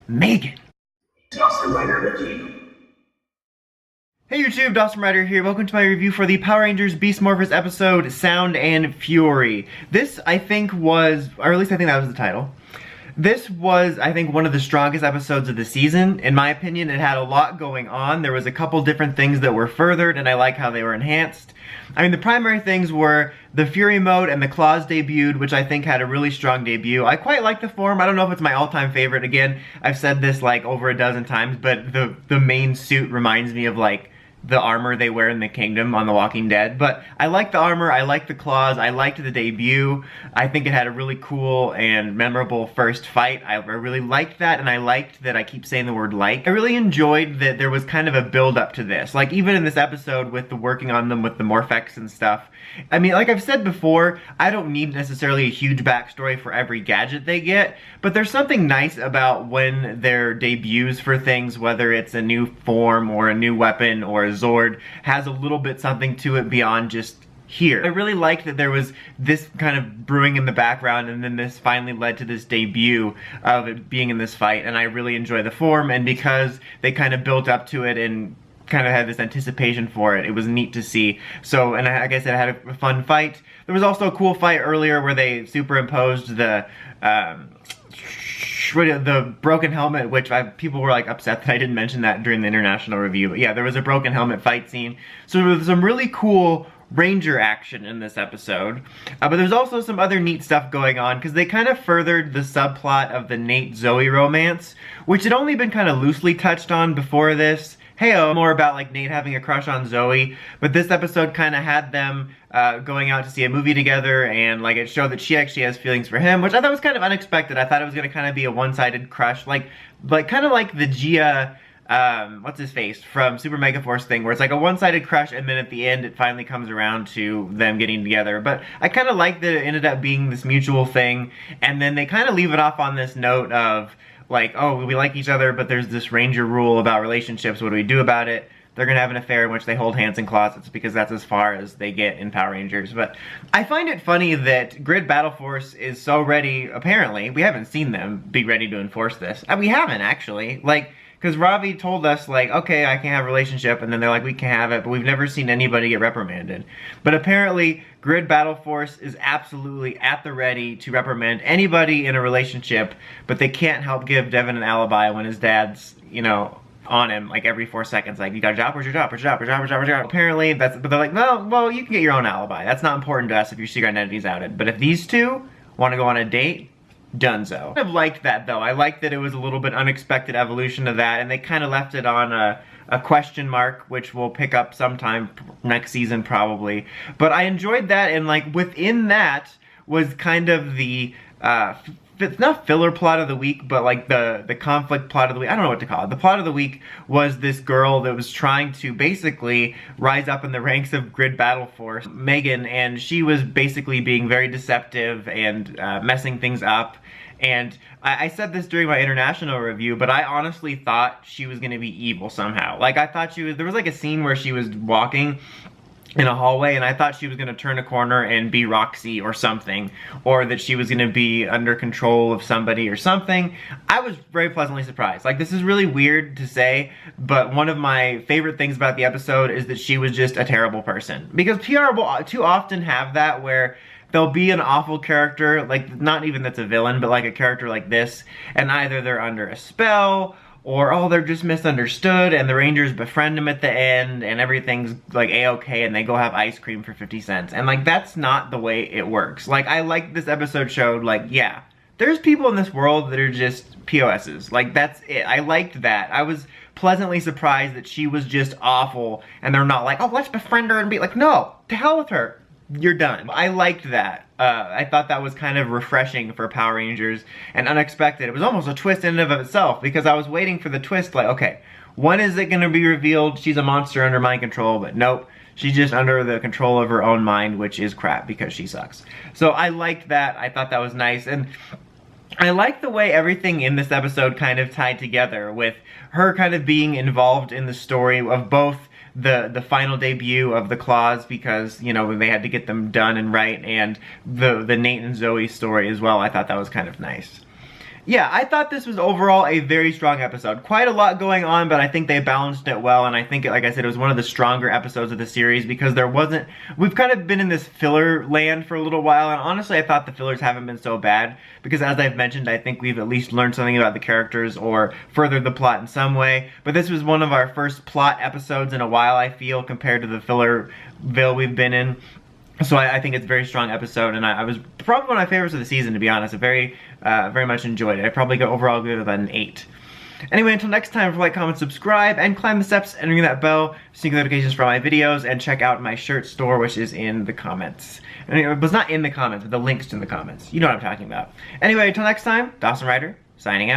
Megan. Dawson Rider review. Hey YouTube, Dawson Rider here. Welcome to my review for the Power Rangers Beast Morphers episode, Sound and Fury. This, I think, was, or at least I think that was the title. This was, I think, one of the strongest episodes of the season. In my opinion, it had a lot going on. There was a couple different things that were furthered, and I like how they were enhanced. I mean, the primary things were the Fury mode and the cCaws debuted, which I think had a really strong debut. I quite like the form. I don't know if it's my all-time favorite. Again, I've said this like over a dozen times, but the main suit reminds me of like the armor they wear in the Kingdom on The Walking Dead. But I like the armor, I like the cCaws, I liked the debut. I think it had a really cool and memorable first fight. I really liked that, and I liked that I keep saying the word like. I really enjoyed that there was kind of a build up to this. Like even in this episode with the working on them with the Morphex and stuff. I mean, like I've said before, I don't need necessarily a huge backstory for every gadget they get, but there's something nice about when their debuts for things, whether it's a new form or a new weapon or a Zord, has a little bit something to it beyond just here. I really liked that there was this kind of brewing in the background, and then this finally led to this debut of it being in this fight, and I really enjoy the form, and because they kind of built up to it and kind of had this anticipation for it, it was neat to see. So, and like I said, I had a fun fight. There was also a cool fight earlier where they superimposed the broken helmet, which people were like upset that I didn't mention that during the international review. But yeah, there was a broken helmet fight scene. So there was some really cool Ranger action in this episode. But there's also some other neat stuff going on, because they kind of furthered the subplot of the Nate-Zoe romance, which had only been kind of loosely touched on before this. Heyo, more about like Nate having a crush on Zoe, but this episode kind of had them going out to see a movie together, and like it showed that she actually has feelings for him, which I thought was kind of unexpected. I thought it was going to kind of be a one-sided crush, like kind of like the Gia, what's his face, from Super Mega Force thing, where it's like a one-sided crush, and then at the end it finally comes around to them getting together. But I kind of like that it ended up being this mutual thing, and then they kind of leave it off on this note of like, oh, we like each other, but there's this Ranger rule about relationships. What do we do about it? They're gonna have an affair in which they hold hands in closets, because that's as far as they get in Power Rangers. But I find it funny that Grid Battle Force is so ready, apparently. We haven't seen them be ready to enforce this. We haven't, actually. Like, because Ravi told us, like, okay, I can have a relationship, and then they're like, we can have it, but we've never seen anybody get reprimanded. But apparently, Grid Battle Force is absolutely at the ready to reprimand anybody in a relationship, but they can't help give Devin an alibi when his dad's, you know, on him, like, every 4 seconds. Like, you got a job? Where's your job? Where's your job? Where's your job? Where's your job? Where's your job? Apparently, but they're like, no, well, you can get your own alibi. That's not important to us if your secret identity's outed. But if these two want to go on a date, Dunzo. I kind of liked that, though. I liked that it was a little bit unexpected evolution of that, and they kind of left it on a question mark, which we'll pick up sometime next season, probably. But I enjoyed that, and like within that was kind of the it's not filler plot of the week, but like the conflict plot of the week. I don't know what to call it. The plot of the week was this girl that was trying to basically rise up in the ranks of Grid Battle Force, Megan, and she was basically being very deceptive and messing things up. And I said this during my international review, but I honestly thought she was going to be evil somehow. Like, I thought there was like a scene where she was walking in a hallway, and I thought she was going to turn a corner and be Roxy or something, or that she was going to be under control of somebody or something. I was very pleasantly surprised. Like, this is really weird to say, but one of my favorite things about the episode is that she was just a terrible person. Because PR will too often have that, where there'll be an awful character, like, not even that's a villain, but like a character like this, and either they're under a spell, or, oh, they're just misunderstood, and the Rangers befriend them at the end, and everything's, like, A-okay, and they go have ice cream for 50 cents. And, like, that's not the way it works. Like, I like this episode showed, like, yeah, there's people in this world that are just POSs. Like, that's it. I liked that. I was pleasantly surprised that she was just awful, and they're not like, oh, let's befriend her and be like, no, to hell with her. You're done. I liked that. I thought that was kind of refreshing for Power Rangers and unexpected. It was almost a twist in and of itself, because I was waiting for the twist, like, okay, when is it going to be revealed she's a monster under mind control? But nope, she's just under the control of her own mind, which is crap because she sucks. So I liked that. I thought that was nice. And I like the way everything in this episode kind of tied together, with her kind of being involved in the story of both the final debut of the cCaws, because, you know, they had to get them done and right, and the Nate and Zoe story as well. I thought that was kind of nice. Yeah, I thought this was overall a very strong episode. Quite a lot going on, but I think they balanced it well, and I think, like I said, it was one of the stronger episodes of the series because there wasn't... We've kind of been in this filler land for a little while, and honestly, I thought the fillers haven't been so bad because, as I've mentioned, I think we've at least learned something about the characters or furthered the plot in some way. But this was one of our first plot episodes in a while, I feel, compared to the fillerville we've been in. So I think it's a very strong episode, and I was probably one of my favorites of the season, to be honest. I very much enjoyed it. I probably go overall good with an 8. Anyway, until next time, like, comment, subscribe, and climb the steps and ring that bell to see notifications for all my videos, and check out my shirt store, which is in the comments. Anyway, it was not in the comments, but the link's in the comments. You know what I'm talking about. Anyway, until next time, Dawson Ryder, signing out.